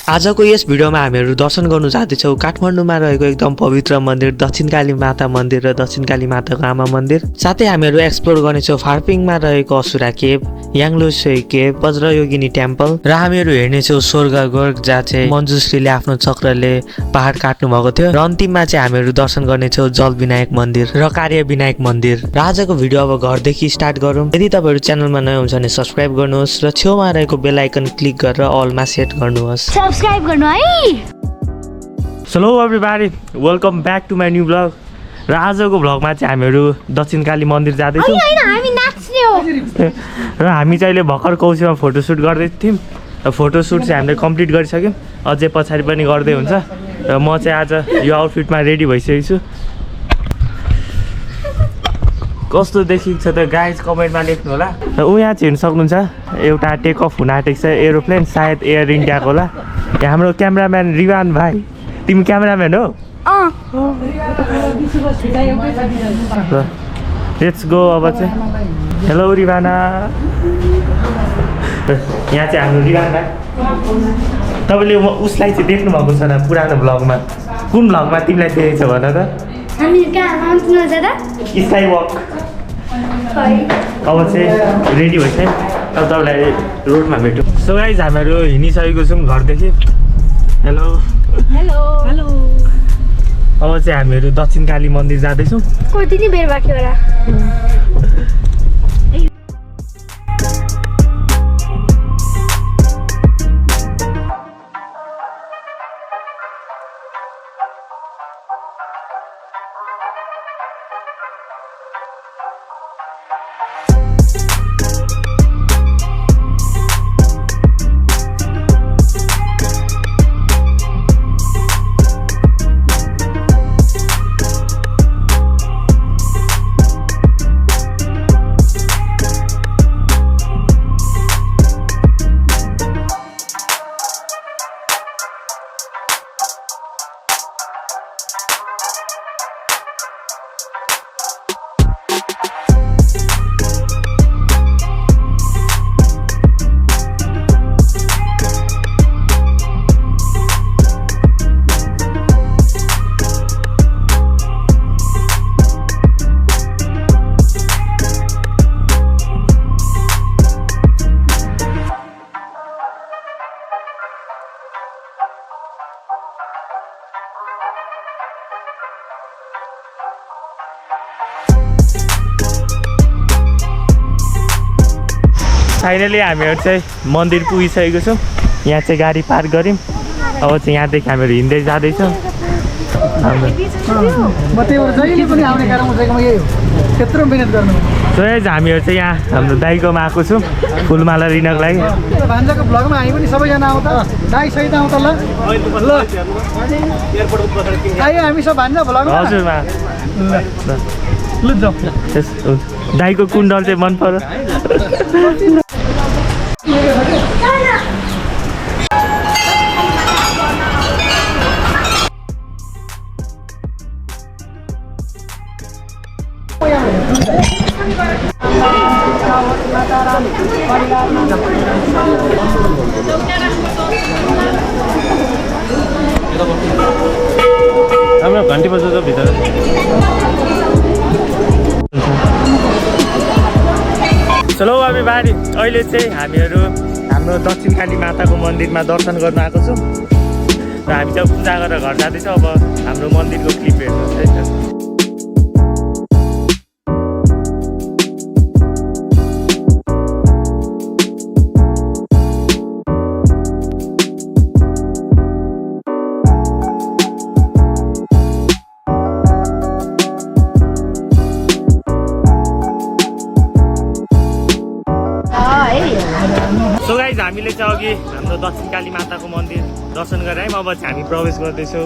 आजको यस भिडियोमा हामीहरू दर्शन गर्नु जाँदैछौँ काठमाडौँमा रहेको एकदम पवित्र मन्दिर दक्षिणकाली माता मन्दिर र दक्षिणकाली माताको आमा मन्दिर। साथै हामीहरू एक्सप्लोर गर्नेछौँ फार्पिङमा रहेको asura cave, याङलोसोई cave, Vajrayogini temple र हामीहरू हेर्नेछौँ स्वर्गगढ जहाँ चाहिँ मञ्जुश्रीले आफ्नो चक्रले पहाड काट्नु भएको थियो। र अन्तिममा चाहिँ हामीहरू दर्शन गर्नेछौँ जल विनायक मन्दिर र कार्य विनायक मन्दिर। र आजको भिडियो अब घरदेखि स्टार्ट गरौँ। यदि तपाईँहरू च्यानलमा नयाँ हुन्छ भने सब्सक्राइब गर्नुहोस् र छेउमा रहेको बेल आइकन क्लिक गरेर अलमा सेट गर्नुहोस्। सब्सक्राइब गर्नु है। Hello everybody, welcome back to my new vlog. र आजको भ्लगमा चाहिँ हामीहरू दक्षिणकाली मन्दिर जाँदैछौँ हामी नाच्ने हो र हामी चाहिँ अहिले भर्खर कौशीमा फोटोसुट गर्दै थियौँ। र फोटोसुट चाहिँ हामीले कम्प्लिट गरिसक्यौँ, अझै पछाडि पनि गर्दै हुन्छ। र म चाहिँ आज यो आउटफिटमा रेडी भइसकेको छु। कस्तो देखिन्छ त गाइज कमेन्टमा लेख्नु होला। र यहाँ चाहिँ हेर्न सक्नुहुन्छ एउटा टेक अफ हुन आँटेको छ एरोप्लेन, सायद एयर इन्डियाको होला। यहाँ हाम्रो क्यामेराम्यान रिवान भाइ, तिमी क्यामेराम्यान हो? लेट्स गो अब चाहिँ। हेलो रिवाना। यहाँ चाहिँ हाम्रो रिवान भाइ। तपाईँले उसलाई चाहिँ देख्नु भएको छ न पुरानो भ्लगमा? कुन भ्लगमा तिमीलाई देखेको छ भन त? Sky walk. अब चाहिँ रेडी भइसक्यो, अब तपाईँलाई रोडमा भेटौँ। सो गाइज हामीहरू हिँडिसकेको छौँ घरदेखि। Hello hello hello. अब चाहिँ हामीहरू दक्षिणकाली मन्दिर जाँदैछौँ। कति नै बेर बाँकी होला। फाइनली हामीहरू चाहिँ मन्दिर पुगिसकेको छौँ। यहाँ चाहिँ गाडी पार्क गऱ्यौँ। अब चाहिँ यहाँदेखि हामीहरू हिँड्दै जाँदैछौँ। सो हामीहरू चाहिँ यहाँ हाम्रो दाइकोमा आएको छौँ फुलमाला लिनको लागि। भान्जाको भ्लगमा हामी पनि सबैजना आउँछ, दाइ सहित आउँछ। ल आयो हामी सब भान्जा भ्लगमा। हजुर ल जाऊ। दाइको कुण्डल चाहिँ मन पर्यो। हाम्रो घन्टी बजाउँछ भित्र। चलो अब बारी अहिले चाहिँ हामीहरू हाम्रो दक्षिणकाली माताको मन्दिरमा दर्शन गर्न आएको छौँ। र हामी चाहिँ पूजा गरेर घर जाँदैछौँ। अब हाम्रो मन्दिरको क्लिप हेर्नुहोस् है। सो गाइज हामीले चाहिँ अघि हाम्रो दक्षिणकाली माताको मन्दिर दर्शन गरेर आयौँ। अब चाहिँ हामी प्रवेश गर्दैछौँ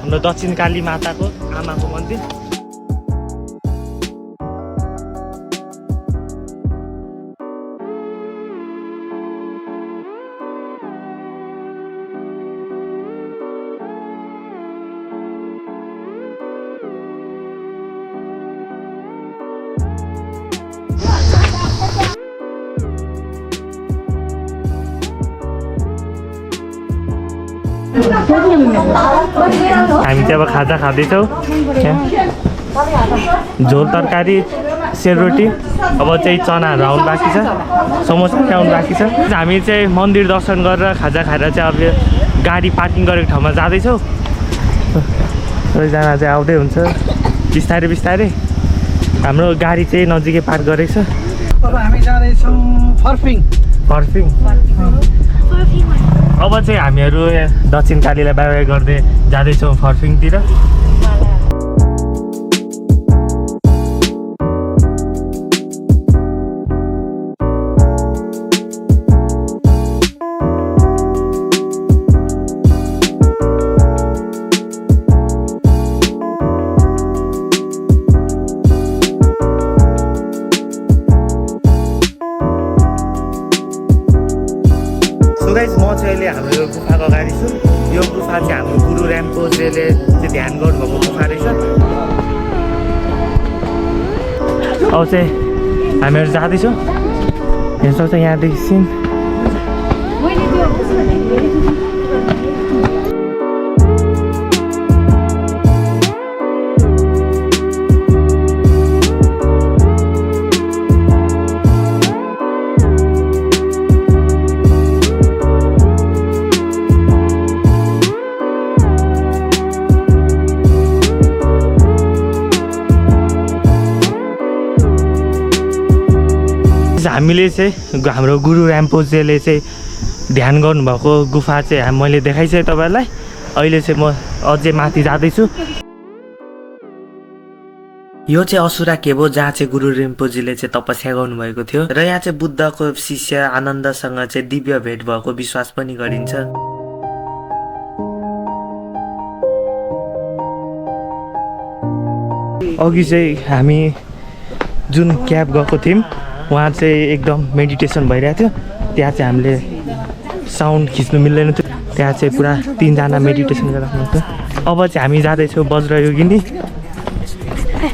हाम्रो दक्षिणकाली माताको आमाको मन्दिर। हामी चाहिँ अब खाजा खाँदैछौँ झोल तरकारी सेलरोटी अब चाहिँ चनाहरू आउनु बाँकी छ समोसा चाहिँ आउनु बाँकी छ हामी चाहिँ मन्दिर दर्शन गरेर खाजा खाएर चाहिँ अब गाडी पार्किङ गरेको ठाउँमा जाँदैछौँ सबैजना चाहिँ आउँदै हुन्छ बिस्तारै बिस्तारै हाम्रो गाडी चाहिँ नजिकै पार्क गरेको छ अब हामी जाँदैछौँ फर्पिङ अब चाहिँ हामीहरू दक्षिण कालीलाई बाई बाई गर्दै जाँदैछौँ फर्पिङतिर म चाहिँ अहिले हाम्रो गुफाको अगाडि छु यो गुफा चाहिँ हाम्रो गुरु र्याम्पोजेले चाहिँ ध्यान गर्नुभएको गुफा रहेछ अब चाहिँ हामीहरू जाँदैछौँ हेर्न सक्छ यहाँदेखि सिन हामीले चाहिँ हाम्रो गुरु र्याम्पोजेले चाहिँ ध्यान गर्नुभएको गुफा चाहिँ मैले देखाइसकेँ तपाईँहरूलाई अहिले चाहिँ म अझै माथि जाँदैछु यो चाहिँ असुरा केभ हो जहाँ चाहिँ गुरु रिम्पोजीले चाहिँ तपस्या गर्नुभएको थियो र यहाँ चाहिँ बुद्धको शिष्य आनन्दसँग चाहिँ दिव्य भेट भएको विश्वास पनि गरिन्छ अघि चाहिँ हामी जुन क्याब गएको थियौँ वहाँ चाहिँ एकदम मेडिटेसन भइरहेको थियो त्यहाँ चाहिँ हामीले साउन्ड खिच्नु मिल्दैन थियो त्यहाँ चाहिँ पुरा 3 जना मेडिटेसन गरिराख्नु थियो अब चाहिँ हामी जाँदैछौँ वज्रयोगिनी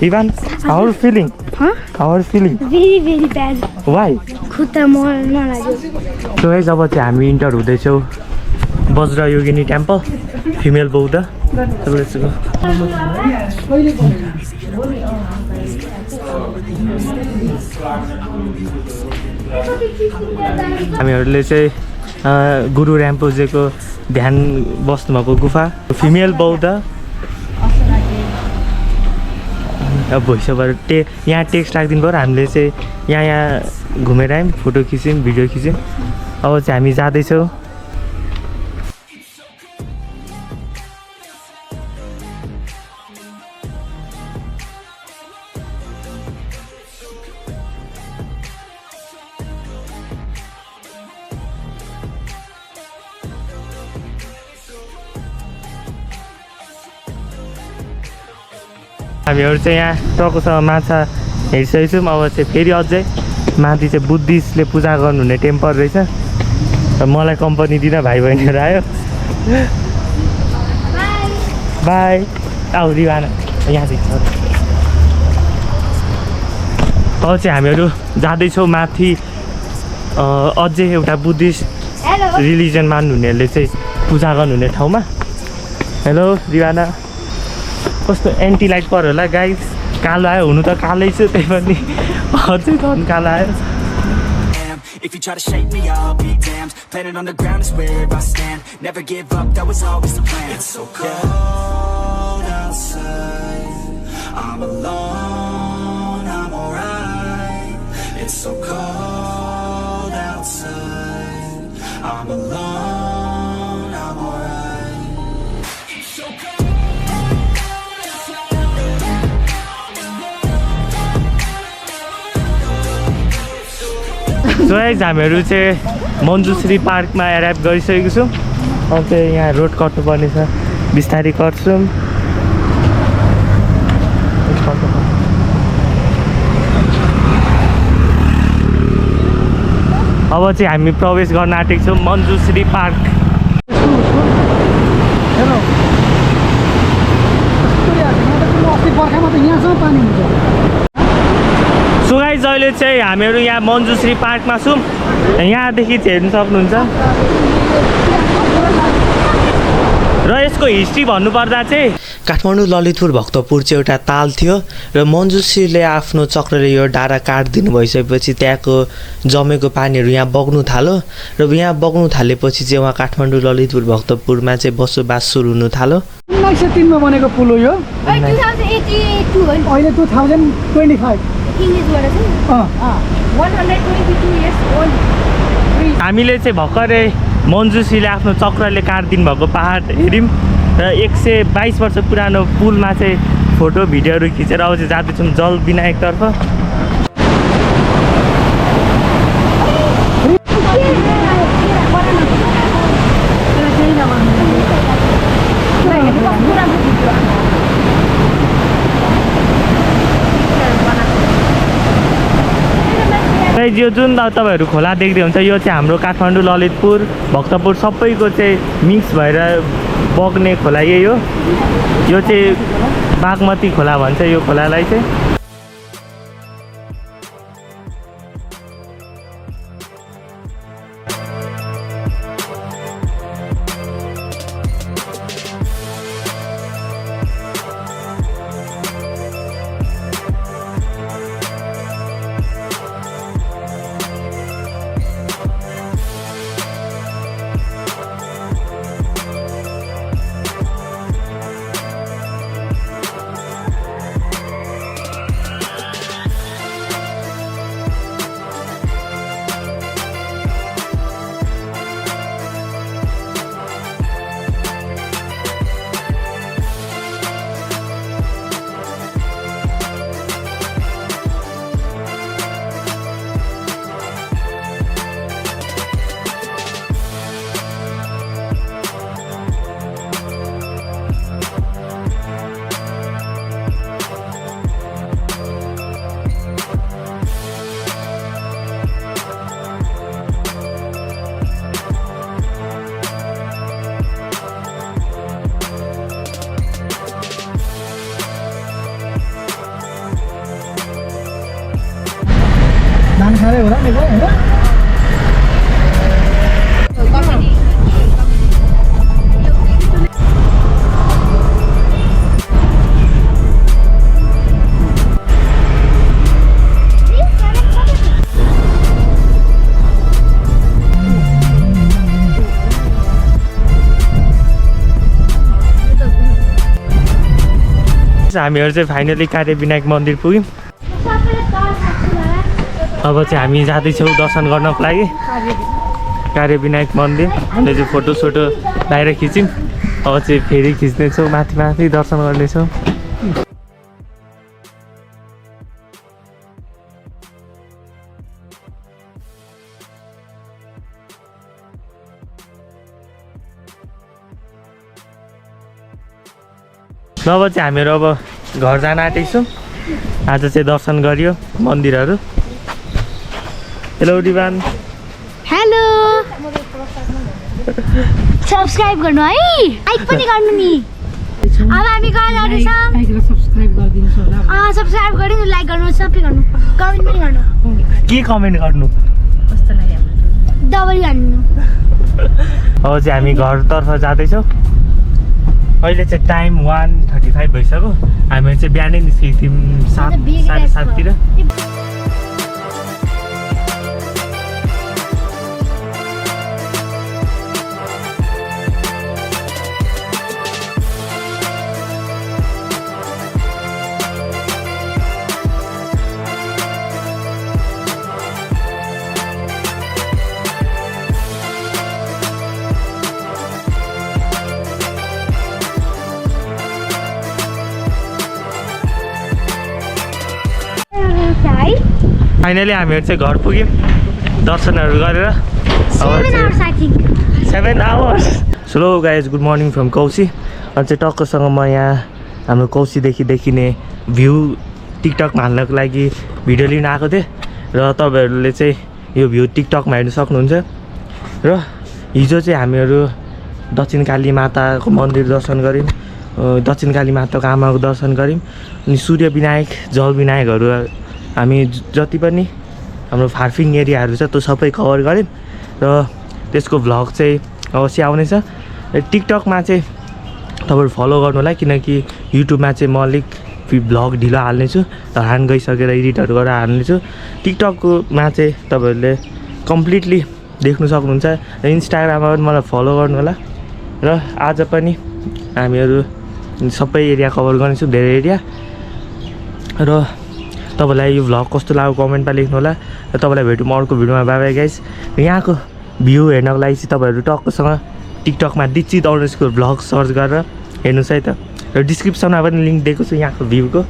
इभान how are feeling very bad वाइ खुट्टा मर्न लाग्यो सो गाइस अब चाहिँ हामी इन्टर हुँदैछौँ वज्रयोगिनी टेम्पल फिमेल बौद्ध हामीहरूले चाहिँ गुरु र्याम्पोजेको ध्यान बस्नुभएको गुफा फिमेल बौद्ध अब भोइसबाट यहाँ टेक्स्ट राखिदिनु पऱ्यो हामीले चाहिँ यहाँ घुमेर आयौँ फोटो खिच्यौँ भिडियो खिच्यौँ अब चाहिँ हामी जाँदैछौँ हामीहरू चाहिँ यहाँ टकोसँग माछा हेरिसकेको छौँ अब चाहिँ फेरि अझै माथि चाहिँ बुद्धिस्टले पूजा गर्नुहुने टेम्पल रहेछ र मलाई कम्पनी दिन भाइ बहिनीहरू आयो बाई आऊ रिवाना यहाँदेखि अब चाहिँ हामीहरू जाँदैछौँ माथि अझै एउटा बुद्धिस्ट रिलिजन मान्नुहुनेहरूले चाहिँ पूजा गर्नुहुने ठाउँमा हेलो रिवाना कस्तो एन्टी लाइट पर्यो होला गाइस कालो आयो हुनु त कालै छु त्यही पनि अझै झन् कालो आयो If you try to shake me, I'll be damned. Planet on the ground is where I stand. Never give up, that was always the plan. It's so cold outside. I'm alone, I'm alright. It's so cold outside. I'm alone, I'm alright. It's so cold. So guys हामीहरू चाहिँ मन्जुश्री पार्कमा एराइभ गरिसकेको छौँ अब चाहिँ यहाँ road कट्नुपर्ने छ बिस्तारै कट्छौँ अब चाहिँ हामी प्रवेश गर्न आँटेको छौँ मन्जुश्री पार्क बर्खामा त यहाँसम्म पानी हुन्छ सो गाइस अहिले चाहिँ हामीहरू यहाँ मन्जुश्री पार्कमा छौँ यहाँदेखि चाहिँ हेर्न सक्नुहुन्छ यसको हिस्ट्री भन्नुपर्दा चाहिँ काठमाडौँ ललितपुर भक्तपुर चाहिँ एउटा ताल थियो र मन्जुश्रीले आफ्नो चक्रले यो डाँडा काटिदिनु भइसकेपछि त्यहाँको जमेको पानीहरू यहाँ बग्नु थाल्यो र यहाँ बग्नु थालेपछि चाहिँ उहाँ काठमाडौँ ललितपुर भक्तपुरमा चाहिँ बसोबास सुरु हुनु थाल्यो 1903 मा बनेको पुल हो यो 2082 हो नि अहिले 2025 इङ्ग्लिसबाट चाहिँ 122 years old हामीले चाहिँ भर्खरै मन्जुश्रीले आफ्नो चक्रले काटिदिनु भएको पहाड हेऱ्यौँ र 122 वर्ष पुरानो पुलमा चाहिँ फोटो भिडियोहरू खिचेर अब चाहिँ जाँदैछौँ जल विनायकतर्फ यो जुन तपाईँहरू खोला देख्दै हुन्छ यो चाहिँ हाम्रो काठमाडौँ ललितपुर भक्तपुर सबैको चाहिँ मिक्स भएर बग्ने खोला यही हो यो चाहिँ बागमती खोला भन्छ यो खोलालाई चाहिँ धान खाँदै होला नि होइन हामीहरू चाहिँ फाइनली कार्य विनायक मन्दिर पुग्यौँ अब चाहिँ हामी जाँदैछौँ दर्शन गर्नको लागि कार्य विनायक मन्दिर हामीले चाहिँ फोटोसोटो बाहिर खिच्यौँ अब चाहिँ फेरि खिच्नेछौँ माथि माथि दर्शन गर्नेछौँ अब चाहिँ हामीहरू अब घर जान आँटेको छौँ आज चाहिँ दर्शन गरियो मन्दिरहरू हेलो रिवान हेलो सब्स्क्राइब गर्नु है लाइक पनि गर्नु नि अब हामी कहाँ जाँदैछौँ सब्स्क्राइब गर्नु लाइक गर्नु सबै गर्नु कमेन्ट पनि गर्नु के कमेन्ट गर्नु डबल गर्नु अब चाहिँ हामी घरतर्फ जाँदैछौँ अहिले चाहिँ टाइम 1:35 भइसक्यो हामीहरू चाहिँ बिहानै निस्केको थियौँ 7:30 फाइनली हामीहरू चाहिँ घर पुग्यौँ दर्शनहरू गरेर अब 7 hours slow guys good morning from Kaushi अनि चाहिँ टक्कसँग म यहाँ हाम्रो कौशीदेखि देखिने भ्यू टिकटकमा हाल्नको लागि भिडियो लिन आएको थिएँ र तपाईँहरूले चाहिँ यो भ्यू टिकटकमा हेर्नु सक्नुहुन्छ र हिजो चाहिँ हामीहरू दक्षिण काली माताको मन्दिर दर्शन गऱ्यौँ दक्षिण काली माताको आमाको दर्शन गऱ्यौँ अनि सूर्य विनायक जल विनायकहरू हामी जति पनि हाम्रो फार्फिङ एरियाहरू छ त्यो सबै कभर गऱ्यौँ र त्यसको भ्लग चाहिँ अवश्य आउनेछ टिकटकमा चाहिँ तपाईँहरू फलो गर्नु होला किनकि युट्युबमा चाहिँ म अलिक भ्लग ढिलो हाल्नेछु धरान गइसकेर एडिटहरू गरेर हाल्नेछु टिकटकमा चाहिँ तपाईँहरूले कम्प्लिटली देख्नु सक्नुहुन्छ इन्स्टाग्राममा पनि मलाई फलो गर्नु होला र आज पनि हामीहरू सबै एरिया कभर गर्नेछु धेरै एरिया र तपाईँलाई यो भ्लग कस्तो लाग्यो कमेन्टमा लेख्नु होला र तपाईँलाई भेटौँ अर्को भिडियोमा बाई बाई गाइस यहाँको भ्यू हेर्नको लागि चाहिँ तपाईँहरू टक्कसँग टिकटकमा दिक्षित_भ्लग सर्च गरेर हेर्नुहोस् है त र डिस्क्रिप्सनमा पनि लिङ्क दिएको छु यहाँको भ्यूको